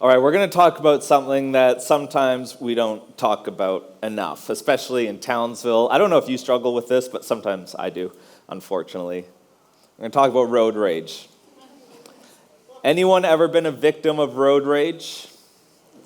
All right, we're going to talk about something that sometimes we don't talk about enough, especially in Townsville. I don't know if you struggle with this, but sometimes I do, unfortunately. We're going to talk about road rage. Anyone ever been a victim of road rage?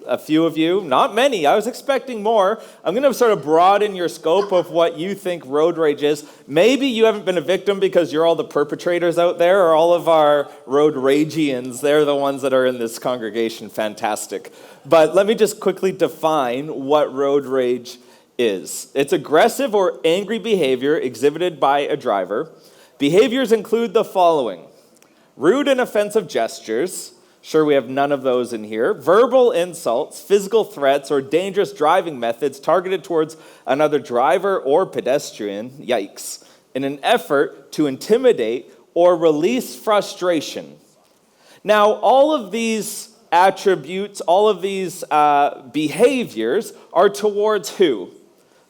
A few of you, not many. I was expecting more. I'm going to sort of broaden your scope of what you think road rage is. Maybe you haven't been a victim because you're all the perpetrators out there, or all of our road ragians. They're the ones that are in this congregation. Fantastic. But let me just quickly define what road rage is. It's aggressive or angry behavior exhibited by a driver. Behaviors include the following: rude and offensive gestures. Sure, we have none of those in here. Verbal insults, physical threats, or dangerous driving methods targeted towards another driver or pedestrian, yikes, in an effort to intimidate or release frustration. Now, all of these attributes, all of these behaviors are towards who?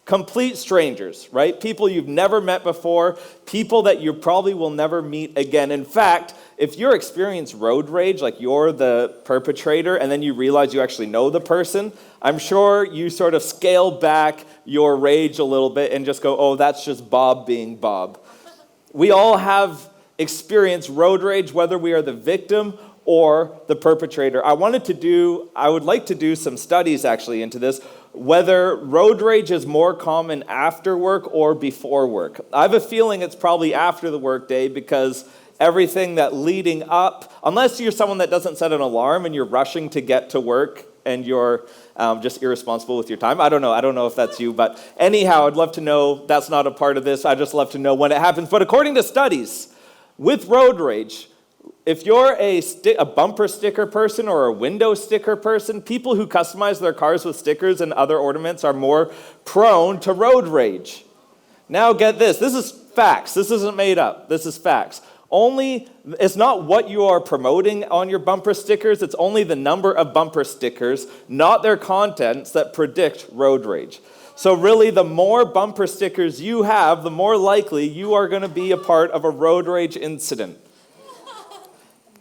Complete strangers, right? People you've never met before, people that you probably will never meet again. In fact, if you're experiencing road rage, like you're the perpetrator, and then you realize you actually know the person, I'm sure you sort of scale back your rage a little bit and just go, oh, that's just Bob being Bob. We all have experienced road rage, whether we are the victim or the perpetrator. I would like to do some studies actually into this, whether road rage is more common after work or before work. I have a feeling it's probably after the workday, because everything that leading up, unless you're someone that doesn't set an alarm and you're rushing to get to work and you're just irresponsible with your time. I don't know if that's you, but anyhow, I'd love to know. That's not a part of this. I'd just love to know when it happens. But according to studies, with road rage, if you're a bumper sticker person or a window sticker person, people who customize their cars with stickers and other ornaments are more prone to road rage. Now get this. This is facts. This isn't made up. This is facts. It's not what you are promoting on your bumper stickers. It's only the number of bumper stickers, not their contents, that predict road rage. So really, the more bumper stickers you have, the more likely you are going to be a part of a road rage incident.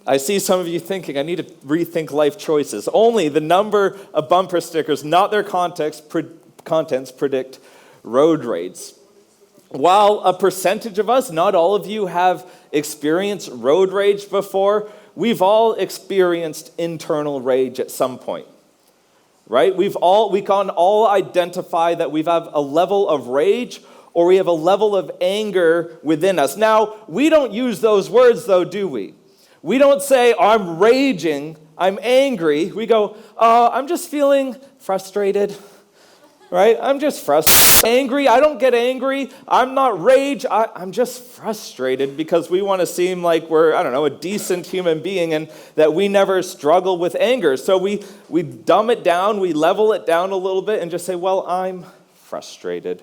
I see some of you thinking, I need to rethink life choices. Only the number of bumper stickers, not their contents, predict road rage. While a percentage of us, not all of you, have experienced road rage before, we've all experienced internal rage at some point, right? We can all identify that we have a level of rage or we have a level of anger within us. Now, we don't use those words though, do we? We don't say, I'm raging, I'm angry. We go, I'm just feeling frustrated, right? I'm just frustrated. Angry, I don't get angry. I'm not rage. I'm just frustrated, because we want to seem like we're, a decent human being, and that we never struggle with anger. So we dumb it down, we level it down a little bit and just say, well, I'm frustrated.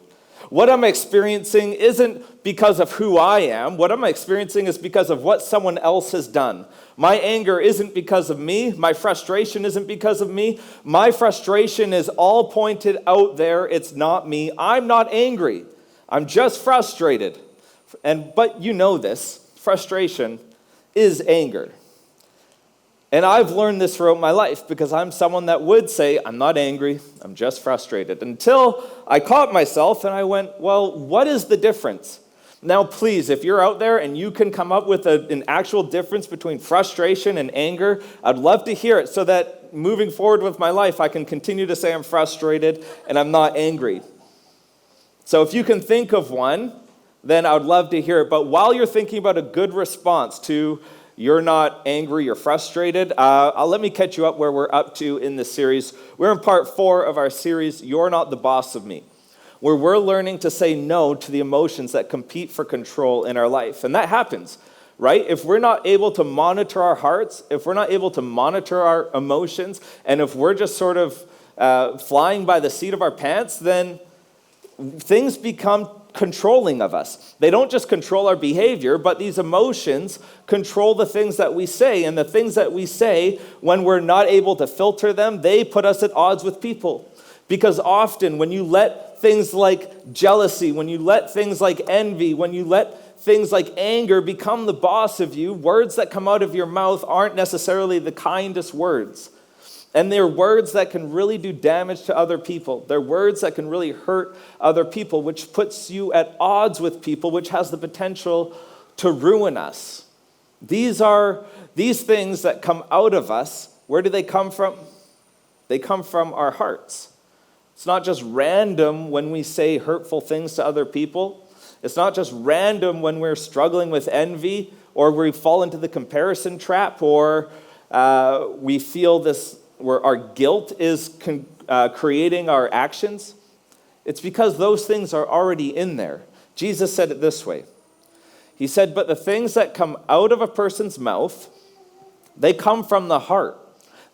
What I'm experiencing isn't because of who I am. What I'm experiencing is because of what someone else has done. My anger isn't because of me. My frustration isn't because of me. My frustration is all pointed out there. It's not me. I'm not angry. I'm just frustrated. But you know this. Frustration is anger. And I've learned this throughout my life, because I'm someone that would say, I'm not angry, I'm just frustrated. Until I caught myself and I went, well, what is the difference? Now, please, if you're out there and you can come up with an actual difference between frustration and anger, I'd love to hear it, so that moving forward with my life, I can continue to say I'm frustrated and I'm not angry. So if you can think of one, then I would love to hear it. But while you're thinking about a good response to you're not angry, you're frustrated, let me catch you up where we're up to in this series. We're in part 4 of our series, You're Not the Boss of Me, where we're learning to say no to the emotions that compete for control in our life. And that happens, right? If we're not able to monitor our hearts, if we're not able to monitor our emotions, and if we're just sort of flying by the seat of our pants, then things become controlling of us. They don't just control our behavior, but these emotions control the things that we say. And the things that we say, when we're not able to filter them, they put us at odds with people. Because often when you let things like jealousy, when you let things like envy, when you let things like anger become the boss of you, words that come out of your mouth aren't necessarily the kindest words. And they're words that can really do damage to other people. They're words that can really hurt other people, which puts you at odds with people, which has the potential to ruin us. These things that come out of us. Where do they come from? They come from our hearts. It's not just random when we say hurtful things to other people. It's not just random when we're struggling with envy or we fall into the comparison trap or we feel this where our guilt is creating our actions. It's because those things are already in there. Jesus said it this way. He said, but the things that come out of a person's mouth, they come from the heart.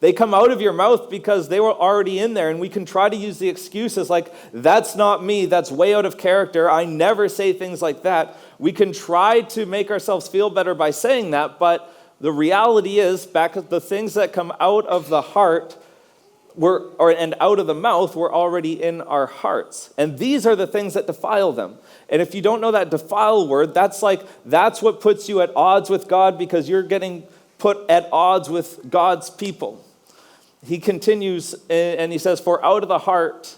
They come out of your mouth because they were already in there, and we can try to use the excuses like, that's not me, that's way out of character, I never say things like that. We can try to make ourselves feel better by saying that, but the reality is, the things that come out of the heart and out of the mouth were already in our hearts. And these are the things that defile them. And if you don't know that defile word, that's what puts you at odds with God because you're getting put at odds with God's people. He continues and he says, for out of the heart,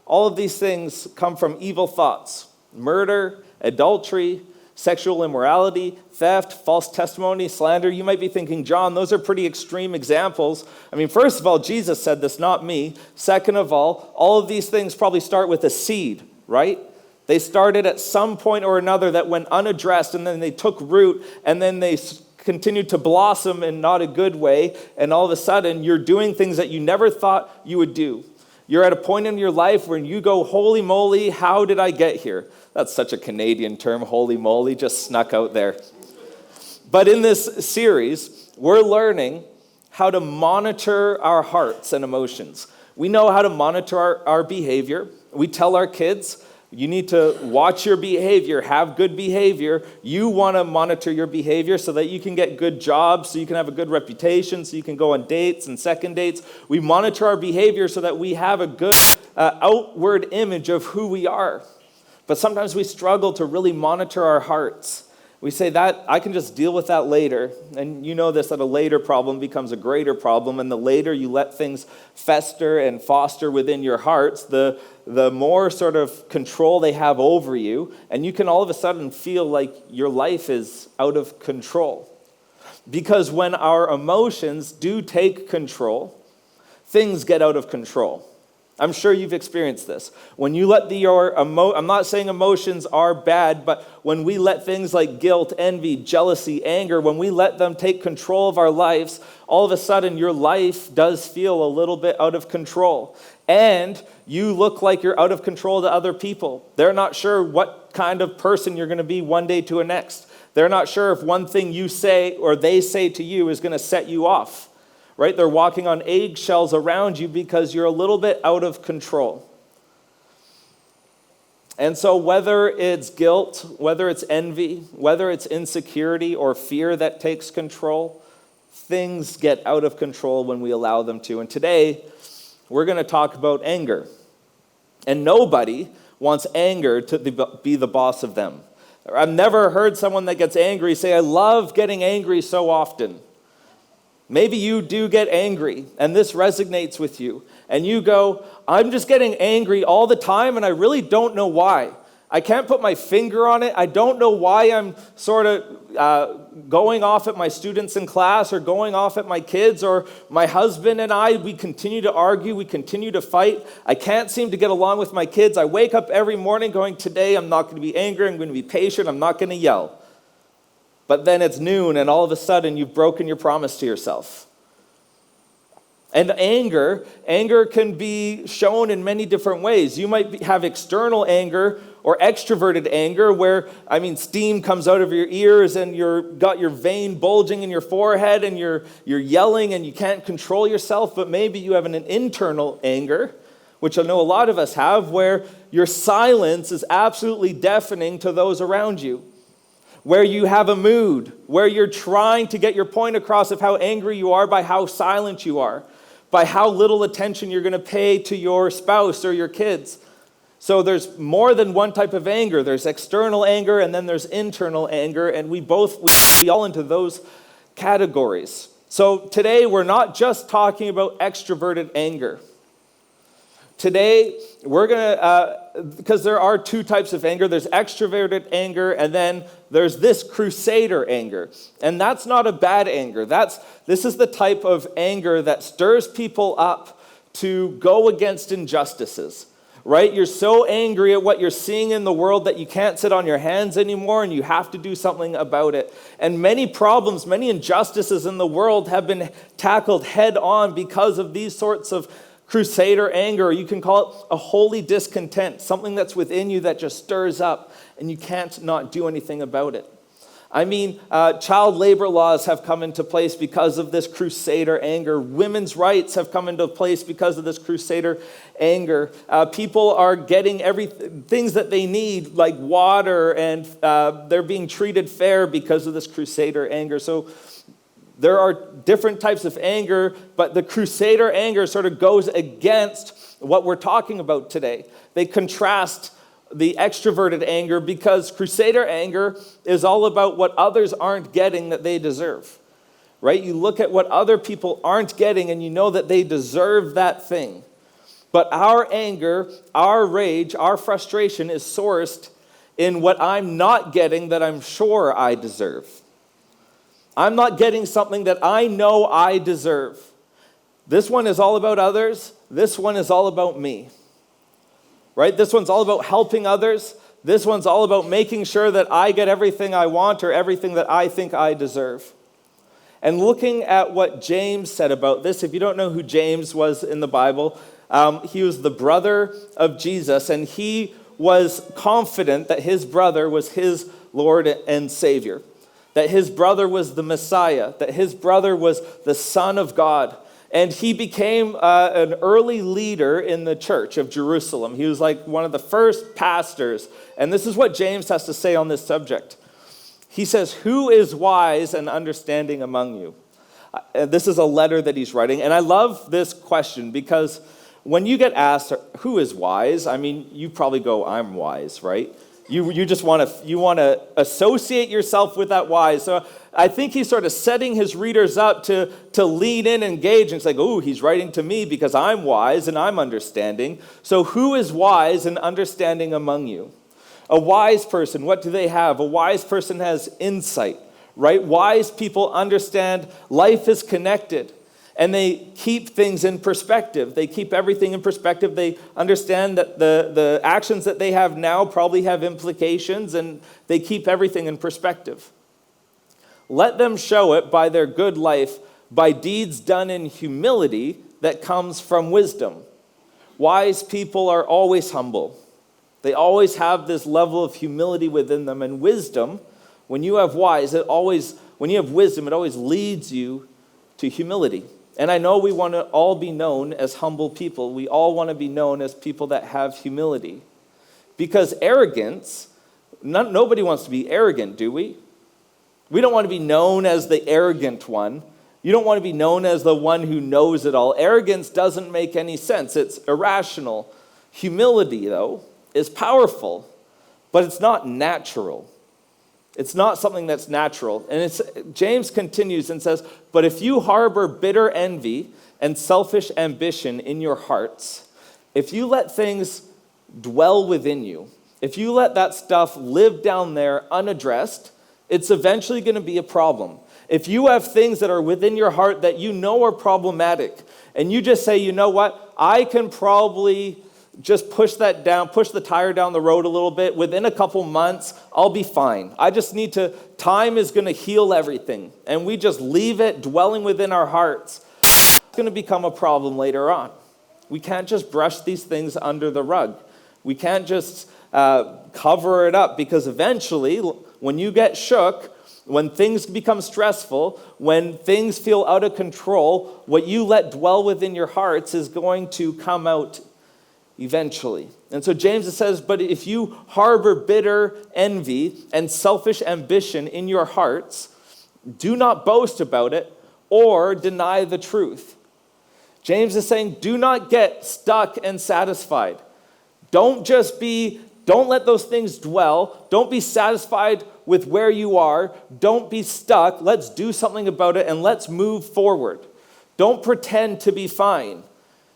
all of these things come from evil thoughts, murder, adultery, sexual immorality, theft, false testimony, slander. You might be thinking, John, those are pretty extreme examples. I mean, first of all, Jesus said this, not me. Second of all of these things probably start with a seed, right? They started at some point or another that went unaddressed, and then they took root, and then they continued to blossom in not a good way, and all of a sudden, you're doing things that you never thought you would do. You're at a point in your life where you go, holy moly, how did I get here? That's such a Canadian term, holy moly, just snuck out there. But in this series, we're learning how to monitor our hearts and emotions. We know how to monitor our behavior. We tell our kids, you need to watch your behavior, have good behavior. You want to monitor your behavior so that you can get good jobs, so you can have a good reputation, so you can go on dates and second dates. We monitor our behavior so that we have a good outward image of who we are. But sometimes we struggle to really monitor our hearts. We say that I can just deal with that later. And you know this, that a later problem becomes a greater problem. And the later you let things fester and foster within your hearts, the more sort of control they have over you. And you can all of a sudden feel like your life is out of control. Because when our emotions do take control, things get out of control. I'm sure you've experienced this. When you let I'm not saying emotions are bad, but when we let things like guilt, envy, jealousy, anger, when we let them take control of our lives, all of a sudden your life does feel a little bit out of control. And you look like you're out of control to other people. They're not sure what kind of person you're going to be one day to the next. They're not sure if one thing you say or they say to you is going to set you off. Right? They're walking on eggshells around you because you're a little bit out of control. And so whether it's guilt, whether it's envy, whether it's insecurity or fear that takes control, things get out of control when we allow them to. And today, we're going to talk about anger. And nobody wants anger to be the boss of them. I've never heard someone that gets angry say, I love getting angry so often. Maybe you do get angry, and this resonates with you, and you go, I'm just getting angry all the time, and I really don't know why. I can't put my finger on it. I don't know why I'm sort of going off at my students in class or going off at my kids or my husband and I. We continue to argue. We continue to fight. I can't seem to get along with my kids. I wake up every morning going, today I'm not going to be angry. I'm going to be patient. I'm not going to yell. But then it's noon, and all of a sudden, you've broken your promise to yourself. And anger can be shown in many different ways. You might have external anger or extroverted anger where, steam comes out of your ears and you've got your vein bulging in your forehead and you're yelling and you can't control yourself. But maybe you have an internal anger, which I know a lot of us have, where your silence is absolutely deafening to those around you. Where you have a mood, where you're trying to get your point across of how angry you are by how silent you are, by how little attention you're going to pay to your spouse or your kids. So there's more than one type of anger. There's external anger and then there's internal anger, and we all into those categories. So today we're not just talking about extroverted anger. Today we're going to, because there are two types of anger. There's extroverted anger, and then there's this crusader anger. And that's not a bad anger. This is the type of anger that stirs people up to go against injustices. Right? You're so angry at what you're seeing in the world that you can't sit on your hands anymore and you have to do something about it. And many problems, many injustices in the world have been tackled head on because of these sorts of crusader anger. You can call it a holy discontent, something that's within you that just stirs up and you can't not do anything about it. I mean, child labor laws have come into place because of this crusader anger. Women's rights have come into place because of this crusader anger. People are getting things that they need, like water, and they're being treated fair because of this crusader anger. So there are different types of anger, but the crusader anger sort of goes against what we're talking about today. They contrast the extroverted anger because crusader anger is all about what others aren't getting that they deserve, right? You look at what other people aren't getting and you know that they deserve that thing. But our anger, our rage, our frustration is sourced in what I'm not getting that I'm sure I deserve. I'm not getting something that I know I deserve. This one is all about others. This one is all about me. Right? This one's all about helping others. This one's all about making sure that I get everything I want or everything that I think I deserve. And looking at what James said about this, if you don't know who James was in the Bible, he was the brother of Jesus, and he was confident that his brother was his Lord and Savior, that his brother was the Messiah, that his brother was the Son of God. And he became an early leader in the church of Jerusalem. He was like one of the first pastors. And this is what James has to say on this subject. He says, "Who is wise and understanding among you?" This is a letter that he's writing. And I love this question because when you get asked, who is wise? I mean, you probably go, I'm wise, right? You just want to associate yourself with that wise. So I think he's sort of setting his readers up to lean in and engage. And it's like, oh, he's writing to me because I'm wise and I'm understanding. So who is wise and understanding among you? A wise person, what do they have? A wise person has insight, right? Wise people understand life is connected. And they keep things in perspective. They keep everything in perspective. They understand that the actions that they have now probably have implications, and they keep everything in perspective. Let them show it by their good life, by deeds done in humility that comes from wisdom. Wise people are always humble. They always have this level of humility within them. And wisdom, when you have wisdom, it always leads you to humility. And I know we want to all be known as humble people. We all want to be known as people that have humility. Because arrogance, nobody wants to be arrogant, do we? We don't want to be known as the arrogant one. You don't want to be known as the one who knows it all. Arrogance doesn't make any sense. It's irrational. Humility, though, is powerful, but it's not natural. It's not something that's natural. And James continues and says, "But if you harbor bitter envy and selfish ambition in your hearts, if you let things dwell within you, if you let that stuff live down there unaddressed, it's eventually going to be a problem. If you have things that are within your heart that you know are problematic, and you just say, you know what, I can probably just push that down, push the tire down the road a little bit. Within a couple months, I'll be fine. Time is going to heal everything. And we just leave it dwelling within our hearts. It's going to become a problem later on. We can't just brush these things under the rug. We can't just cover it up, because eventually, when you get shook, when things become stressful, when things feel out of control, what you let dwell within your hearts is going to come out eventually. And so James says, but if you harbor bitter envy and selfish ambition in your hearts, do not boast about it or deny the truth. James is saying, do not get stuck and satisfied. Don't just be Don't let those things dwell. Don't be satisfied with where you are. Don't be stuck. Let's do something about it and let's move forward. Don't pretend to be fine.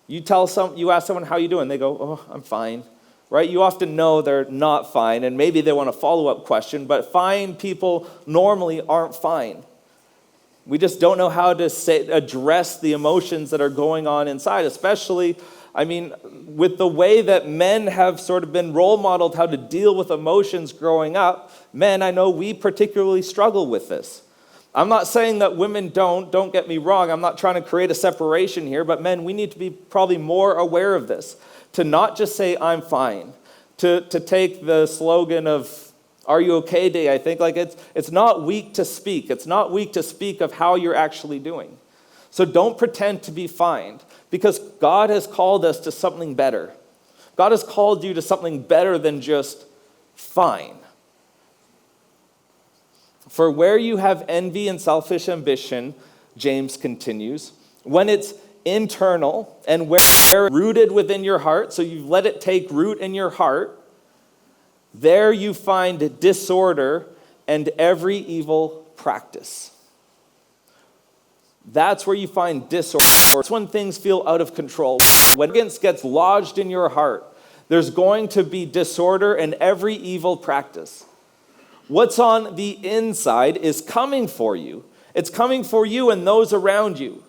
You ask someone, how you doing? They go, oh, I'm fine. Right? You often know they're not fine, and maybe they want a follow-up question, but fine people normally aren't fine. We just don't know how to address the emotions that are going on inside, especially, with the way that men have sort of been role modeled how to deal with emotions growing up. Men, I know we particularly struggle with this. I'm not saying that women don't get me wrong. I'm not trying to create a separation here, but men, we need to be probably more aware of this. To not just say, I'm fine. To take the slogan of, are you okay day, I think, like it's not weak to speak. It's not weak to speak of how you're actually doing. So don't pretend to be fine, because God has called us to something better. God has called you to something better than just fine. For where you have envy and selfish ambition, James continues, when it's internal and where it's rooted within your heart, so you've let it take root in your heart, there you find disorder and every evil practice. That's where you find disorder. It's when things feel out of control. When arrogance gets lodged in your heart, there's going to be disorder and every evil practice. What's on the inside is coming for you. It's coming for you and those around you.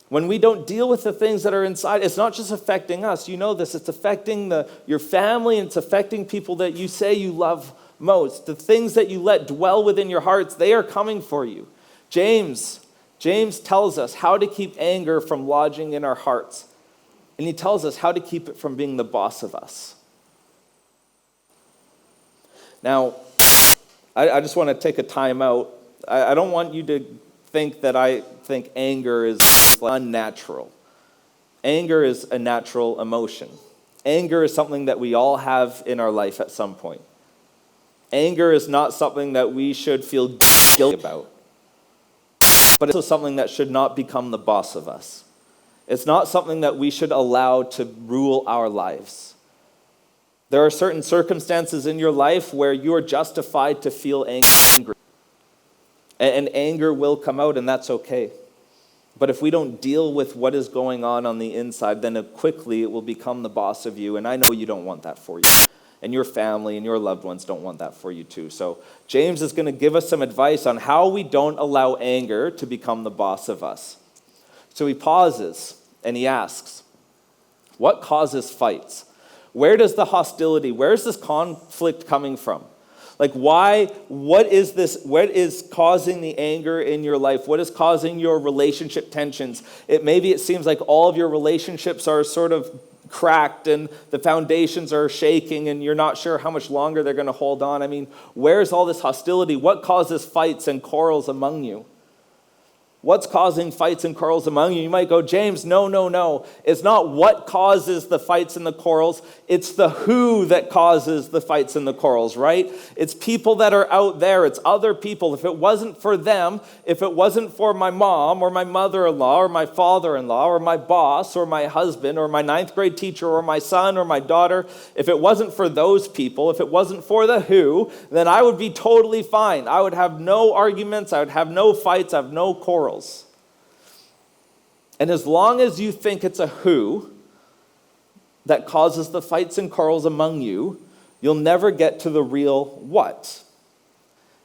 When we don't deal with the things that are inside, it's not just affecting us. You know this. It's affecting your family, and it's affecting people that you say you love most. The things that you let dwell within your hearts, they are coming for you. James tells us how to keep anger from lodging in our hearts. And he tells us how to keep it from being the boss of us. Now, I just want to take a time out. I don't want you to think that I think anger is unnatural. Anger is a natural emotion. Anger is something that we all have in our life at some point. Anger is not something that we should feel guilty about. But it's also something that should not become the boss of us. It's not something that we should allow to rule our lives. There are certain circumstances in your life where you are justified to feel angry. And anger will come out, and that's okay. But if we don't deal with what is going on the inside, then quickly it will become the boss of you. And I know you don't want that for you. And your family and your loved ones don't want that for you too. So James is going to give us some advice on how we don't allow anger to become the boss of us. So he pauses and he asks, what causes fights? Where does the hostility, where is this conflict coming from? Like what is causing the anger in your life? What is causing your relationship tensions? Maybe it seems like all of your relationships are sort of cracked and the foundations are shaking and you're not sure how much longer they're going to hold on. Where's all this hostility? What causes fights and quarrels among you? What's causing fights and quarrels among you? You might go, James, no. It's not what causes the fights and the quarrels. It's the who that causes the fights and the quarrels, right? It's people that are out there. It's other people. If it wasn't for them, if it wasn't for my mom or my mother-in-law or my father-in-law or my boss or my husband or my ninth grade teacher or my son or my daughter, if it wasn't for those people, if it wasn't for the who, then I would be totally fine. I would have no arguments. I would have no fights. I have no quarrels. And as long as you think it's a who that causes the fights and quarrels among you, you'll never get to the real what.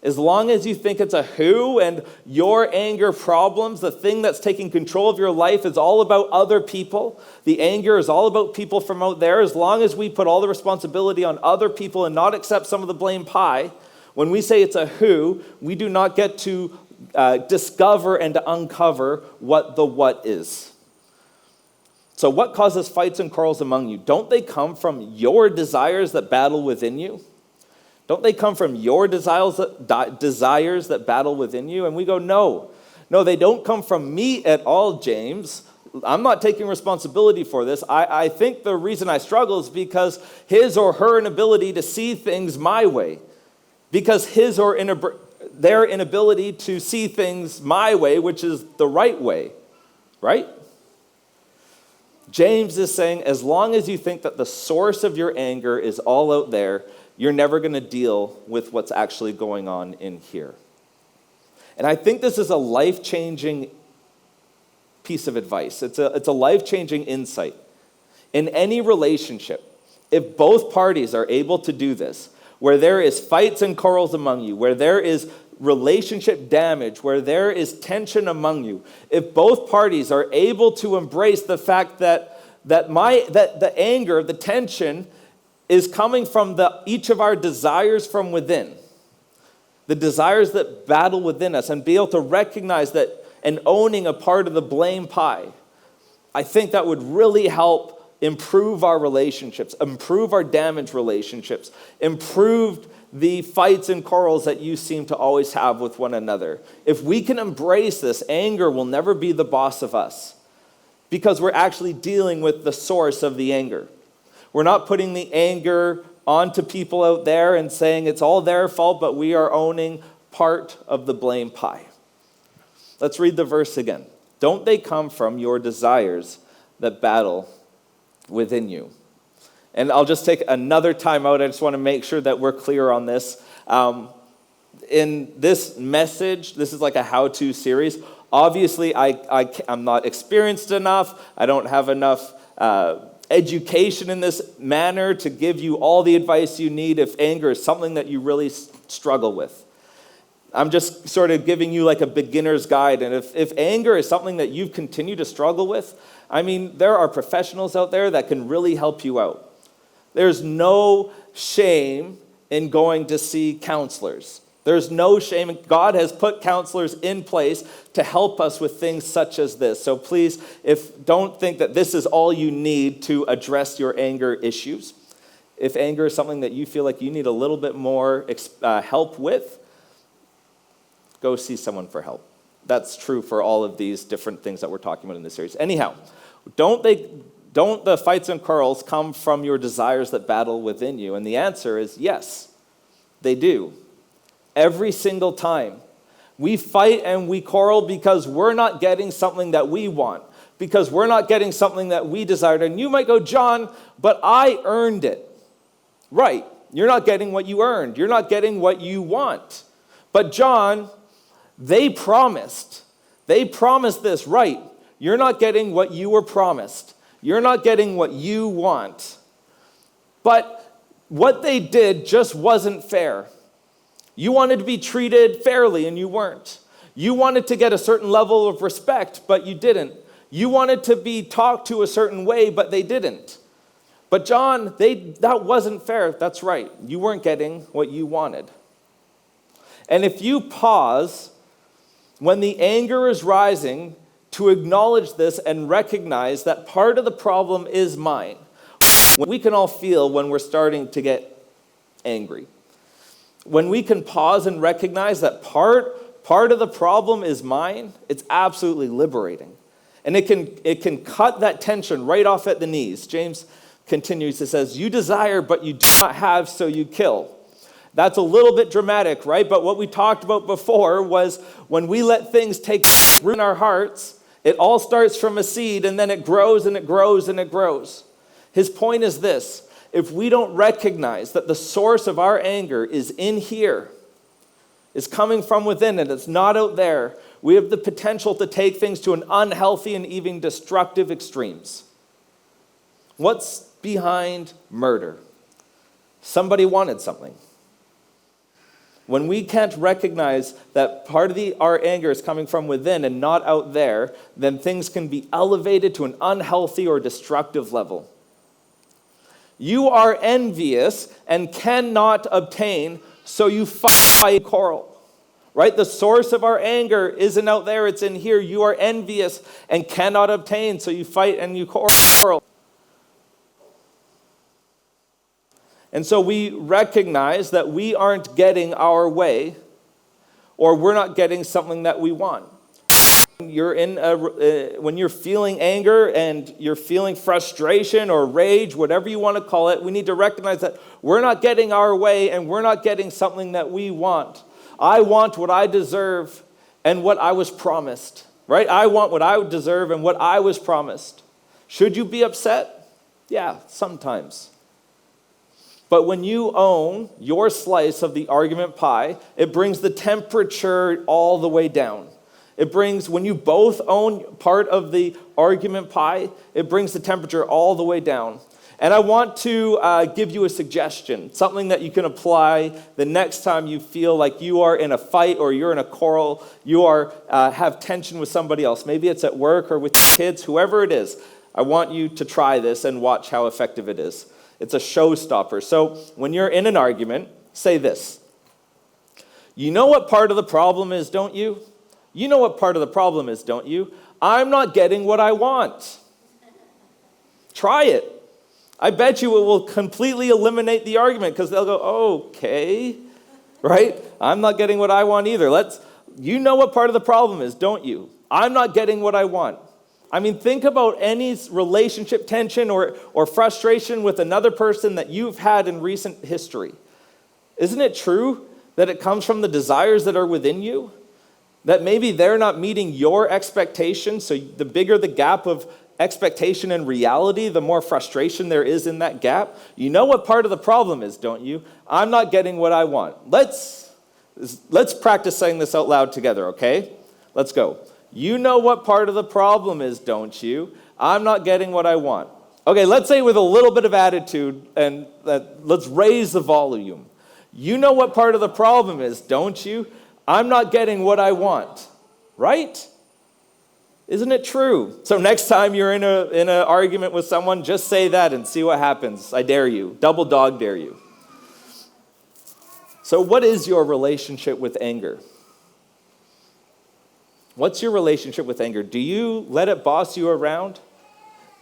As long as you think it's a who and your anger problems, the thing that's taking control of your life is all about other people, the anger is all about people from out there, as long as we put all the responsibility on other people and not accept some of the blame pie, when we say it's a who, we do not get to discover and to uncover what the what is. So what causes fights and quarrels among you? Don't they come from your desires that battle within you? Don't they come from your desires that battle within you? And we go, no, they don't come from me at all, James. I'm not taking responsibility for this. I think the reason I struggle is because his or her inability to see things my way. Because his or their inability to see things my way, which is the right way, right? James is saying, as long as you think that the source of your anger is all out there, you're never going to deal with what's actually going on in here. And I think this is a life-changing piece of advice. It's a life-changing insight. In any relationship, if both parties are able to do this, where there is fights and quarrels among you, where there is relationship damage, where there is tension among you, if both parties are able to embrace the fact that the anger, the tension, is coming from each of our desires from within, the desires that battle within us, and be able to recognize that and owning a part of the blame pie, I think that would really help improve our relationships, improve our damaged relationships, improve the fights and quarrels that you seem to always have with one another. If we can embrace this, anger will never be the boss of us, because we're actually dealing with the source of the anger. We're not putting the anger onto people out there and saying it's all their fault, but we are owning part of the blame pie. Let's read the verse again. Don't they come from your desires that battle within you? And I'll just take another time out. I just want to make sure that we're clear on this. In this message, this is like a how-to series. Obviously, I'm not experienced enough. I don't have enough education in this manner to give you all the advice you need if anger is something that you really struggle with. I'm just sort of giving you like a beginner's guide. And if anger is something that you've continued to struggle with, I mean, there are professionals out there that can really help you out. There's no shame in going to see counselors. There's no shame. God has put counselors in place to help us with things such as this. So please, don't think that this is all you need to address your anger issues. If anger is something that you feel like you need a little bit more help with, go see someone for help. That's true for all of these different things that we're talking about in this series. Anyhow, don't the fights and quarrels come from your desires that battle within you? And the answer is yes, they do. Every single time. We fight and we quarrel because we're not getting something that we want, because we're not getting something that we desired. And you might go, John, but I earned it. Right, you're not getting what you earned. You're not getting what you want. But John, they promised this, right? You're not getting what you were promised. You're not getting what you want. But what they did just wasn't fair. You wanted to be treated fairly and you weren't. You wanted to get a certain level of respect, but you didn't. You wanted to be talked to a certain way, but they didn't. But John, that wasn't fair. That's right. You weren't getting what you wanted. And if you pause when the anger is rising to acknowledge this and recognize that part of the problem is mine, we can all feel when we're starting to get angry. When we can pause and recognize that part of the problem is mine, it's absolutely liberating. And it can cut that tension right off at the knees. James continues, it says, you desire, but you do not have, so you kill. That's a little bit dramatic, right? But what we talked about before was when we let things take root in our hearts, it all starts from a seed, and then it grows and it grows and it grows. His point is this: if we don't recognize that the source of our anger is in here, is coming from within, and it's not out there, we have the potential to take things to an unhealthy and even destructive extremes. What's behind murder? Somebody wanted something. When we can't recognize that part of our anger is coming from within and not out there, then things can be elevated to an unhealthy or destructive level. You are envious and cannot obtain, so you fight and quarrel. Right? The source of our anger isn't out there, it's in here. You are envious and cannot obtain, so you fight and you quarrel. And so we recognize that we aren't getting our way, or we're not getting something that we want. When you're feeling anger and you're feeling frustration or rage, whatever you want to call it, we need to recognize that we're not getting our way and we're not getting something that we want. I want what I deserve and what I was promised, right? I want what I deserve and what I was promised. Should you be upset? Yeah, sometimes. But when you own your slice of the argument pie, it brings the temperature all the way down. It brings, when you both own part of the argument pie, it brings the temperature all the way down. And I want to give you a suggestion, something that you can apply the next time you feel like you are in a fight or you're in a quarrel, you are have tension with somebody else. Maybe it's at work or with your kids, whoever it is. I want you to try this and watch how effective it is. It's a showstopper. So when you're in an argument, say this. You know what part of the problem is, don't you? You know what part of the problem is, don't you? I'm not getting what I want. Try it. I bet you it will completely eliminate the argument because they'll go, okay, right? I'm not getting what I want either. You know what part of the problem is, don't you? I'm not getting what I want. I mean, think about any relationship tension or frustration with another person that you've had in recent history. Isn't it true that it comes from the desires that are within you? That maybe they're not meeting your expectations, so the bigger the gap of expectation and reality, the more frustration there is in that gap. You know what part of the problem is, don't you? I'm not getting what I want. Let's practice saying this out loud together, okay? Let's go. You know what part of the problem is, don't you? I'm not getting what I want. Okay, let's say with a little bit of attitude, and let's raise the volume. You know what part of the problem is, don't you? I'm not getting what I want. Right? Isn't it true? So next time you're in an argument with someone, just say that and see what happens. I dare you. Double dog dare you. So what is your relationship with anger? What's your relationship with anger? Do you let it boss you around?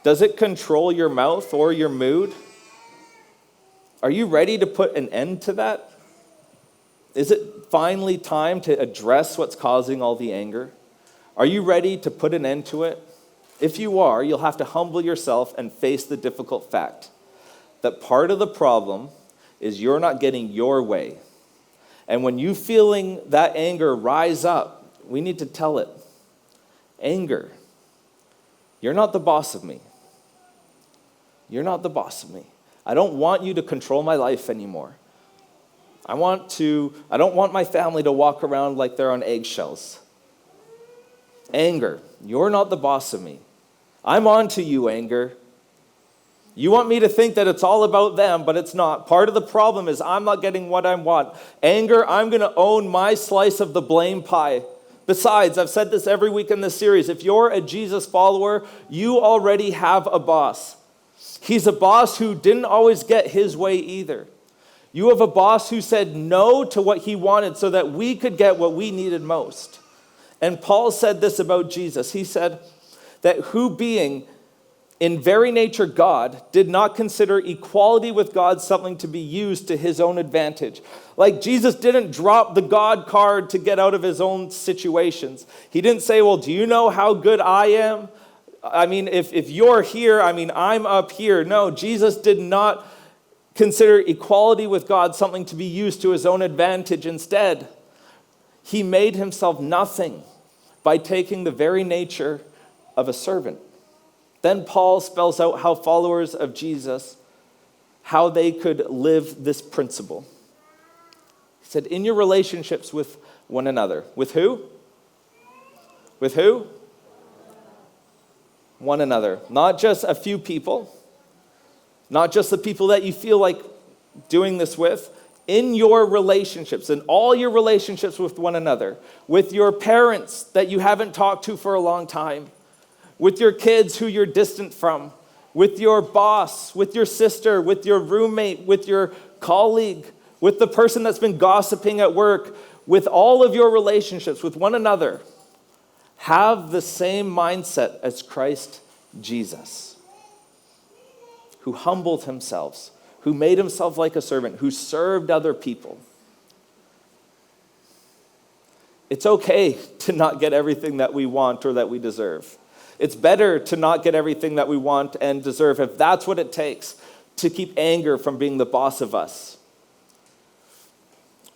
Does it control your mouth or your mood? Are you ready to put an end to that? Is it finally time to address what's causing all the anger? Are you ready to put an end to it? If you are, you'll have to humble yourself and face the difficult fact that part of the problem is you're not getting your way. And when you feeling that anger rise up, we need to tell it. Anger, you're not the boss of me. You're not the boss of me. I don't want you to control my life anymore. I don't want my family to walk around like they're on eggshells. Anger, you're not the boss of me. I'm on to you, anger. You want me to think that it's all about them, but it's not. Part of the problem is I'm not getting what I want. Anger, I'm going to own my slice of the blame pie. Besides, I've said this every week in this series, if you're a Jesus follower, you already have a boss. He's a boss who didn't always get his way either. You have a boss who said no to what he wanted so that we could get what we needed most. And Paul said this about Jesus. He said that who being in very nature God did not consider equality with God something to be used to his own advantage. Like Jesus didn't drop the God card to get out of his own situations. He didn't say, well, do you know how good I am? I mean, if you're here, I'm up here. No, Jesus did not consider equality with God something to be used to his own advantage. Instead, he made himself nothing by taking the very nature of a servant. Then Paul spells out how followers of Jesus, how they could live this principle. He said, in your relationships with one another. With who? With who? One another. Not just a few people. Not just the people that you feel like doing this with. In your relationships, in all your relationships with one another. With your parents that you haven't talked to for a long time. With your kids who you're distant from, with your boss, with your sister, with your roommate, with your colleague, with the person that's been gossiping at work, with all of your relationships with one another, have the same mindset as Christ Jesus, who humbled himself, who made himself like a servant, who served other people. It's okay to not get everything that we want or that we deserve. It's better to not get everything that we want and deserve if that's what it takes to keep anger from being the boss of us.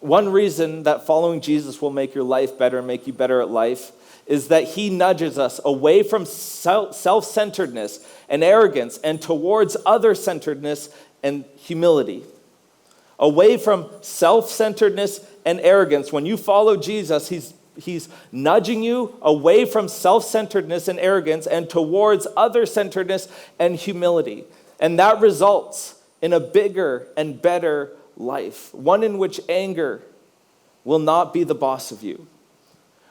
One reason that following Jesus will make your life better and make you better at life is that he nudges us away from self-centeredness and arrogance and towards other-centeredness and humility. Away from self-centeredness and arrogance. When you follow Jesus, he's nudging you away from self-centeredness and arrogance and towards other-centeredness and humility. And that results in a bigger and better life, one in which anger will not be the boss of you.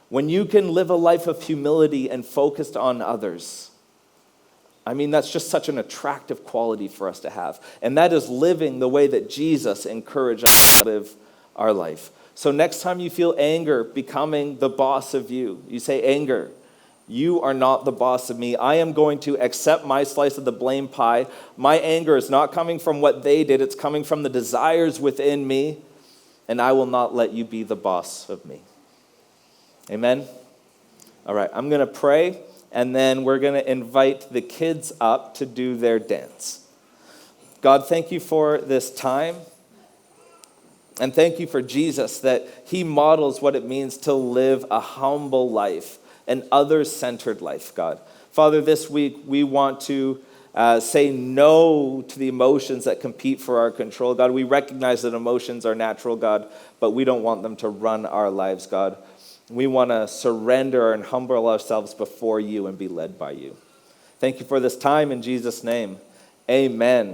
When you can live a life of humility and focused on others, I mean, that's just such an attractive quality for us to have. And that is living the way that Jesus encouraged us to live our life. So next time you feel anger becoming the boss of you, you say, anger, you are not the boss of me. I am going to accept my slice of the blame pie. My anger is not coming from what they did. It's coming from the desires within me. And I will not let you be the boss of me. Amen? All right, I'm going to pray, and then we're going to invite the kids up to do their dance. God, thank you for this time. And thank you for Jesus, that he models what it means to live a humble life, an others-centered life, God. Father, this week we want to say no to the emotions that compete for our control. God, we recognize that emotions are natural, God, but we don't want them to run our lives, God. We want to surrender and humble ourselves before you and be led by you. Thank you for this time in Jesus' name. Amen.